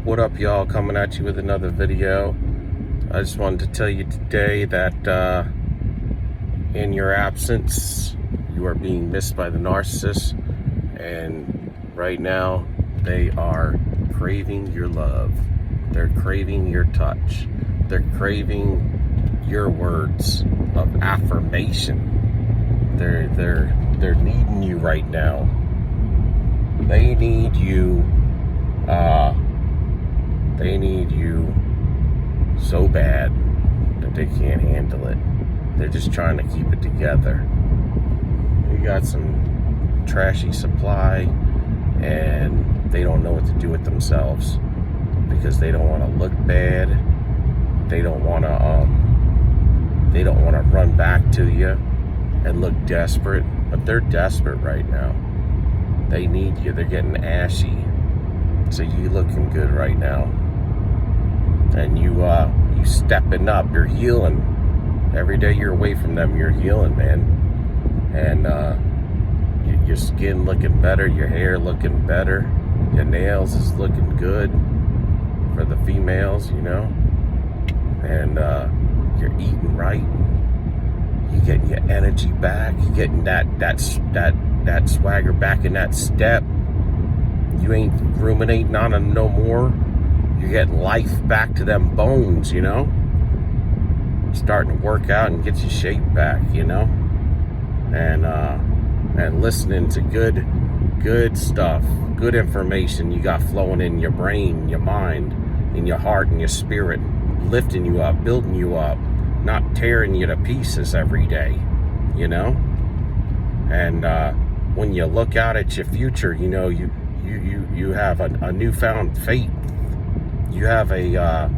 What up, y'all? Coming at you with another video. I just wanted to tell you today that in your absence, you are being missed by the narcissist, and right now they are craving your love. They're craving your touch. They're craving your words of affirmation. They're needing you right now. They need you. They need you so bad that they can't handle it. They're just trying to keep it together. We got some trashy supply, and they don't know what to do with themselves because they don't want to look bad. They don't want to. They don't want to run back to you and look desperate, but they're desperate right now. They need you. They're getting ashy. So you looking good right now. And you stepping up. You're healing. Every day you're away from them, you're healing, man. And your skin looking better, your hair looking better, your nails is looking good for the females, you know. And you're eating right. You're getting your energy back. You're getting that swagger back in that step. You ain't ruminating on them no more. You're getting life back to them bones, you know. Starting to work out and get your shape back, you know. And listening to good stuff, good information you got flowing in your brain, your mind, in your heart and your spirit, lifting you up, building you up, not tearing you to pieces every day, you know. And when you look out at your future, you know, you have a newfound faith. You have a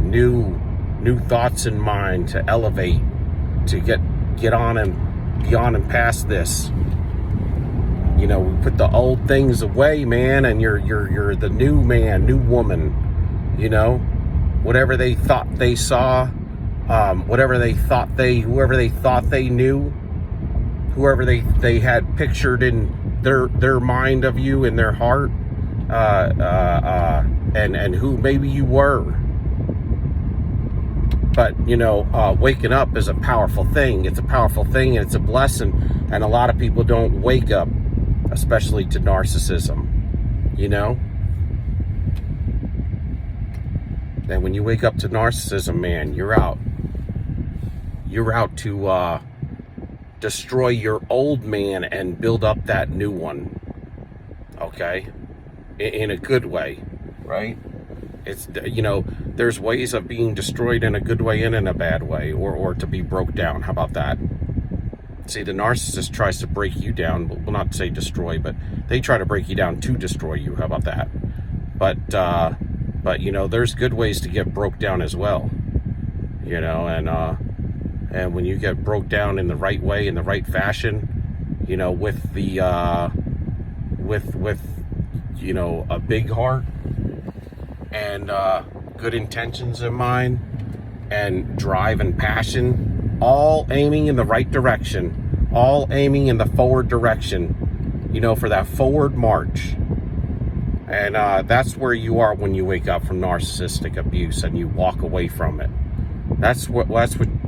new thoughts in mind to elevate, to get on and beyond and past this. You know, we put the old things away, man, and you're the new man, new woman. You know, whatever they thought they saw, whoever they thought they knew, whoever they had pictured in their mind of you, in their heart, and who maybe you were. But, you know, waking up is a powerful thing. It's a powerful thing, and it's a blessing. And a lot of people don't wake up, especially to narcissism, you know. And when you wake up to narcissism, man, you're out. You're out to destroy your old man and build up that new one. Okay? In a good way, right? It's, you know, there's ways of being destroyed in a good way and in a bad way, or to be broke down. How about that? See, the narcissist tries to break you down. Well, not say destroy, but they try to break you down to destroy you. How about that? But you know, there's good ways to get broke down as well. You know, and when you get broke down in the right way, in the right fashion, you know, with the with you know, a big heart and good intentions in mind and drive and passion, all aiming in the right direction, all aiming in the forward direction, you know, for that forward march. And that's where you are when you wake up from narcissistic abuse and you walk away from it. That's what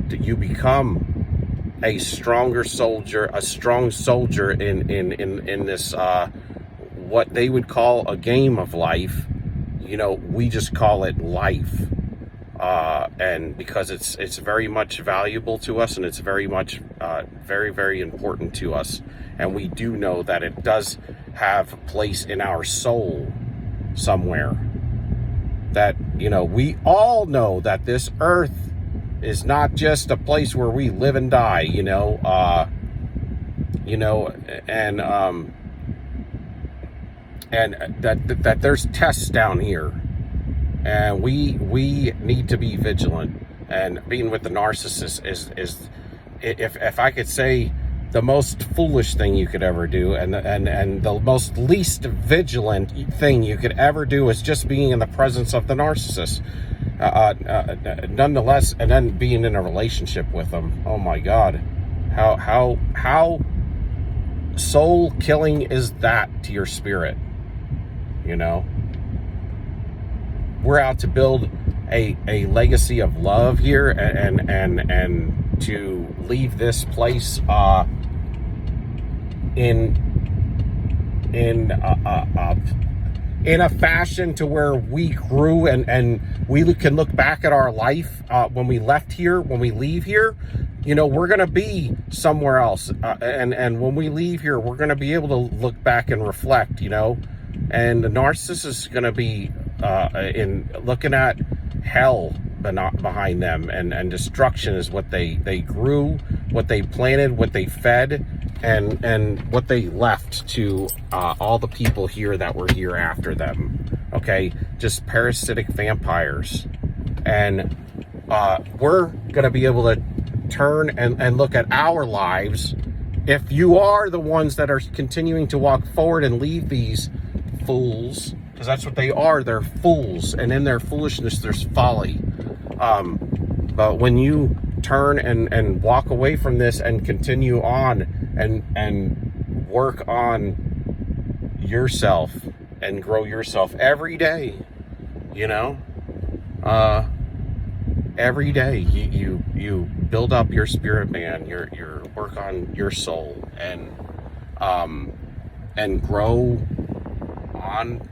you become, a stronger soldier, a strong soldier in this what they would call a game of life. You know, we just call it life, and because it's very much valuable to us, and it's very much very, very important to us, and we do know that it does have a place in our soul somewhere. That, you know, we all know that this earth is not just a place where we live and die, you know, and that there's tests down here, and we need to be vigilant. And being with the narcissist is if I could say, the most foolish thing you could ever do, and the most least vigilant thing you could ever do, is just being in the presence of the narcissist. Nonetheless, and then being in a relationship with them. Oh my God, how soul killing is that to your spirit? You know, we're out to build a legacy of love here, and to leave this place in a fashion to where we grew, and we can look back at our life when we left here, when we leave here. You know, we're going to be somewhere else, and when we leave here, we're going to be able to look back and reflect, you know. And the narcissist is going to be in looking at hell behind them, and destruction is what they grew, what they planted, what they fed, and what they left to all the people here that were here after them. Okay, just parasitic vampires. And we're going to be able to turn and look at our lives. If you are the ones that are continuing to walk forward and leave these fools, because that's what they are, they're fools, and in their foolishness there's folly. But when you turn and walk away from this and continue on and work on yourself and grow yourself every day, you know, every day you build up your spirit, man, your work on your soul, and grow on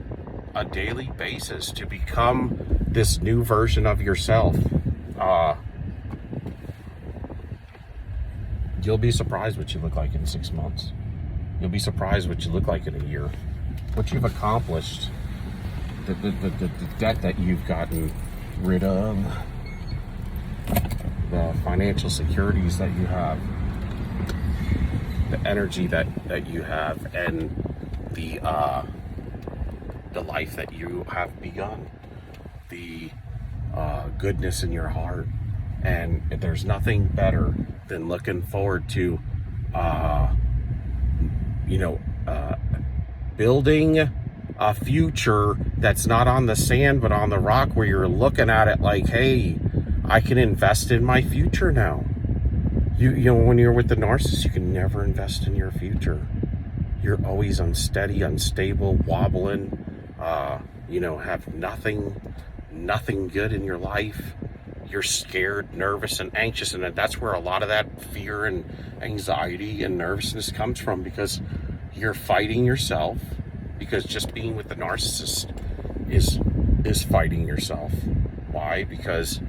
a daily basis to become this new version of yourself. You'll be surprised what you look like in 6 months. You'll be surprised what you look like in a year. What you've accomplished, the debt that you've gotten rid of, the financial securities that you have, the energy that you have, and the life that you have begun, the goodness in your heart. And there's nothing better than looking forward to building a future that's not on the sand but on the rock, where you're looking at it like, hey, I can invest in my future now. You know, when you're with the narcissist, you can never invest in your future. You're always unsteady, unstable, wobbling, have nothing good in your life. You're scared, nervous, and anxious, and that's where a lot of that fear and anxiety and nervousness comes from, because you're fighting yourself. Because just being with the narcissist is fighting yourself. Why? Because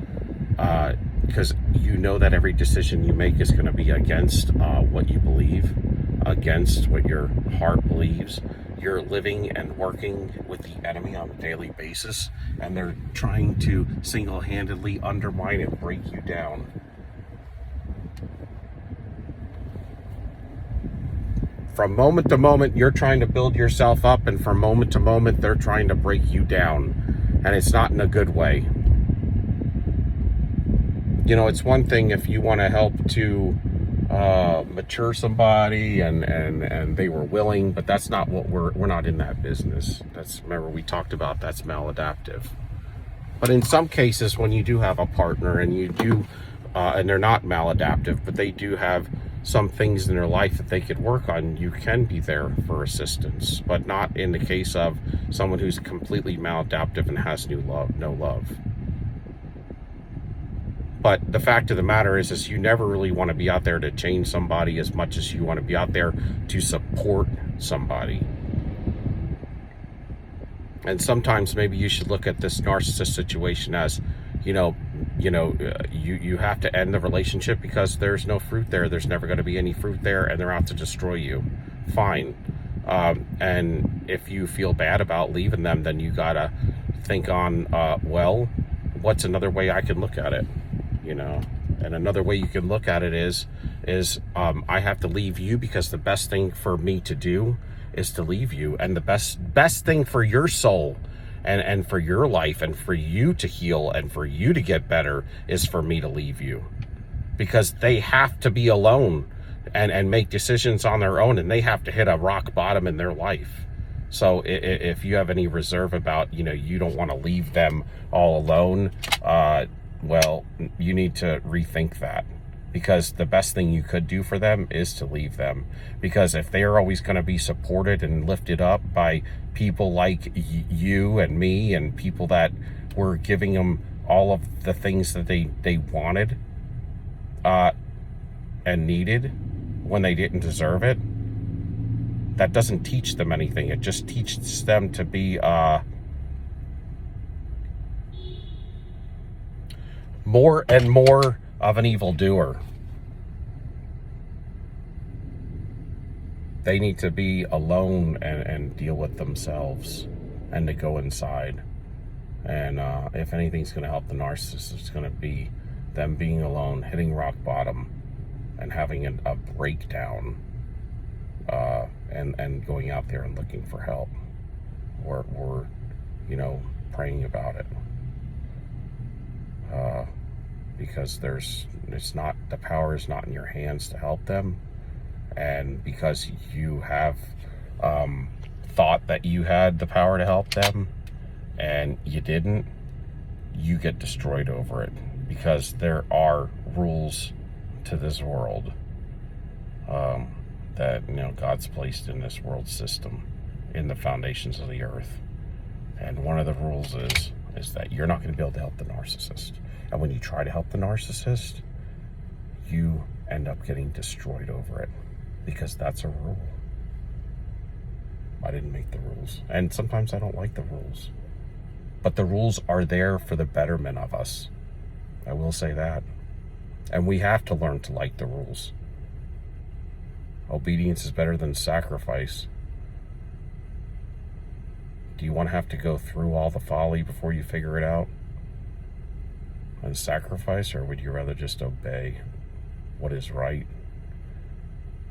you know that every decision you make is going to be against what you believe, against what your heart believes. You're living and working with the enemy on a daily basis, and they're trying to single-handedly undermine and break you down. From moment to moment, you're trying to build yourself up, and from moment to moment, they're trying to break you down, and it's not in a good way. You know, it's one thing if you want to help to mature somebody and they were willing, but that's not what we're not in that business. Remember we talked about, that's maladaptive. But in some cases, when you do have a partner and you do and they're not maladaptive, but they do have some things in their life that they could work on, you can be there for assistance, but not in the case of someone who's completely maladaptive and has no love. But the fact of the matter is you never really want to be out there to change somebody as much as you want to be out there to support somebody. And sometimes maybe you should look at this narcissist situation as, you have to end the relationship because there's no fruit there. There's never going to be any fruit there, and they're out to destroy you. Fine. And if you feel bad about leaving them, then you got to think on, what's another way I can look at it? And another way you can look at it is I have to leave you because the best thing for me to do is to leave you, and the best thing for your soul and for your life and for you to heal and for you to get better is for me to leave you, because they have to be alone and make decisions on their own, and they have to hit a rock bottom in their life. So if you have any reserve about, you don't want to leave them all alone, well, you need to rethink that, because the best thing you could do for them is to leave them. Because if they are always going to be supported and lifted up by people like you and me and people that were giving them all of the things that they wanted and needed when they didn't deserve it, that doesn't teach them anything. It just teaches them to be more and more of an evildoer. They need to be alone and deal with themselves, and to go inside. And if anything's going to help the narcissist, it's going to be them being alone, hitting rock bottom, and having a breakdown, and going out there and looking for help, or praying about it. Because the power is not in your hands to help them. And because you have thought that you had the power to help them and you didn't, you get destroyed over it. Because there are rules to this world that God's placed in this world system, in the foundations of the earth. And one of the rules is that you're not going to be able to help the narcissist. And when you try to help the narcissist, you end up getting destroyed over it. Because that's a rule. I didn't make the rules. And sometimes I don't like the rules. But the rules are there for the betterment of us. I will say that. And we have to learn to like the rules. Obedience is better than sacrifice. Do you want to have to go through all the folly before you figure it out and sacrifice, or would you rather just obey what is right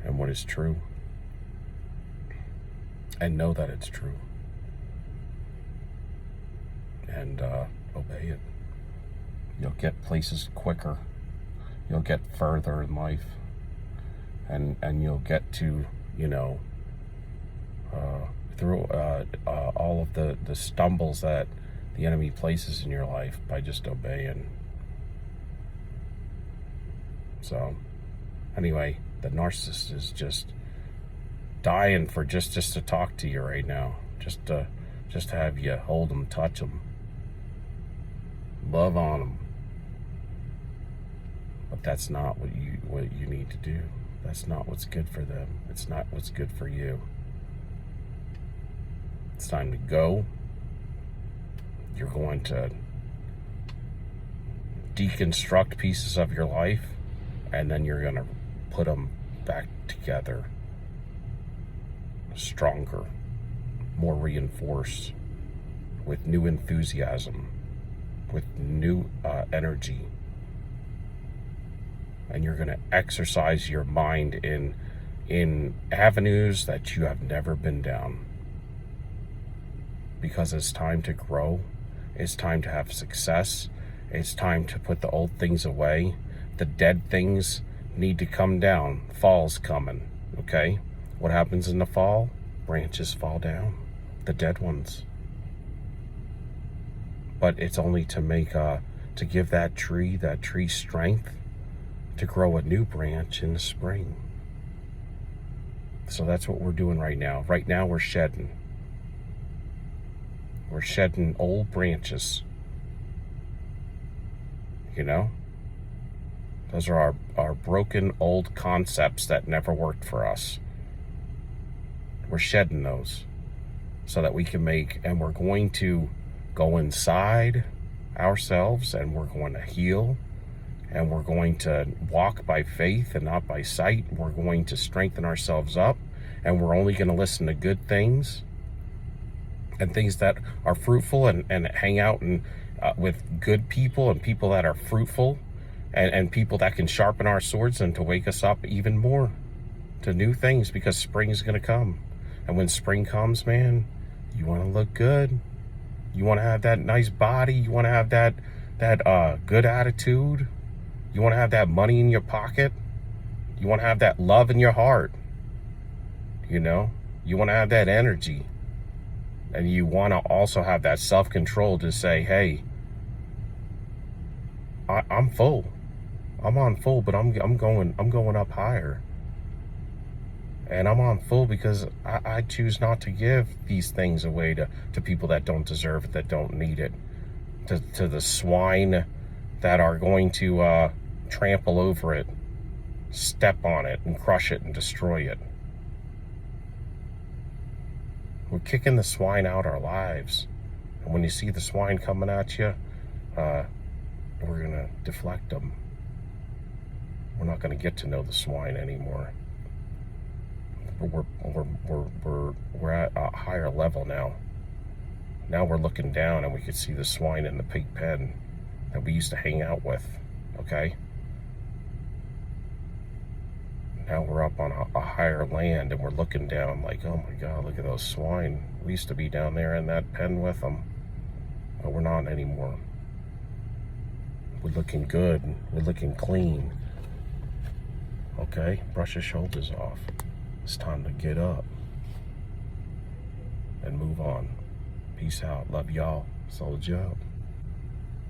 and what is true and know that it's true and obey it? You'll get places quicker. You'll get further in life, and you'll get to through all of the stumbles that the enemy places in your life by just obeying. So anyway, the narcissist is just dying for just to talk to you right now, just to have you hold them, touch them, love on them. But that's not what you need to do. That's not what's good for them. It's not what's good for you. It's time to go. You're going to deconstruct pieces of your life, and then you're going to put them back together, stronger, more reinforced, with new enthusiasm, with new energy. And you're going to exercise your mind in avenues that you have never been down. Because it's time to grow. It's time to have success. It's time to put the old things away. The dead things need to come down. Fall's coming, okay? What happens in the fall? Branches fall down. The dead ones. But it's only to make to give that tree strength to grow a new branch in the spring. So that's what we're doing right now. Right now we're shedding. We're shedding old branches. Those are our broken old concepts that never worked for us. We're shedding those so that we can and we're going to go inside ourselves, and we're going to heal, and we're going to walk by faith and not by sight. We're going to strengthen ourselves up, and we're only going to listen to good things and things that are fruitful, and hang out with good people and people that are fruitful, and people that can sharpen our swords and to wake us up even more to new things, because spring is going to come. And when spring comes, man, you want to look good. You want to have that nice body. You want to have that good attitude. You want to have that money in your pocket. You want to have that love in your heart. You want to have that energy. And you want to also have that self-control to say, hey, I'm full. I'm on full, but I'm going up higher. And I'm on full because I choose not to give these things away to people that don't deserve it, that don't need it. to the swine that are going to trample over it, step on it, and crush it and destroy it. We're kicking the swine out our lives. And when you see the swine coming at you, we're going to deflect them. We're not going to get to know the swine anymore. We're at a higher level now. Now we're looking down and we can see the swine in the pig pen that we used to hang out with, okay? Now we're up on a higher land and we're looking down like, oh my God, look at those swine. We used to be down there in that pen with them, but we're not anymore. We're looking good. We're looking clean. Okay, brush your shoulders off. It's time to get up and move on. Peace out. Love y'all. Soldier out.